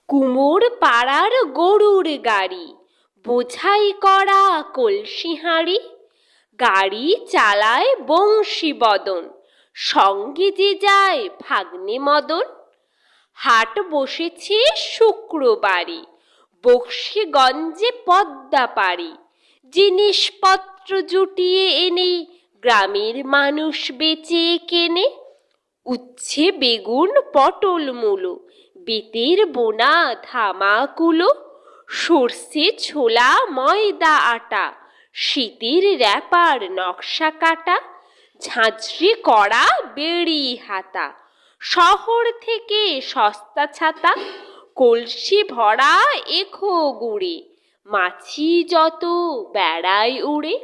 কুমোর পাড়ার গরুর গাড়ি, বোঝাই করা কলসি হাঁড়ি, গাড়ি চালায় বংশী বদন, সঙ্গে যে যায় ভাগ্নে মদন। হাট বসেছে শুক্রবারে, বক্সিগঞ্জে পদ্মা পাড়ি, জিনিসপত্র জুটিয়ে এনে গ্রামের মানুষ বেচে কেনে। উচ্ছে বেগুন পটল মূলো, বেতের বোনা ধামা কুলো, সর্ষে ছোলা ময়দা আটা, শীতের র্যাপার নকশা কাটা, ঝাঁঝরি করা বেড়ি হাতা, শহর থেকে সস্তা ছাতা, কলসি ভরা এখো গুড়ে, মাছি যত বেড়ায় উড়ে।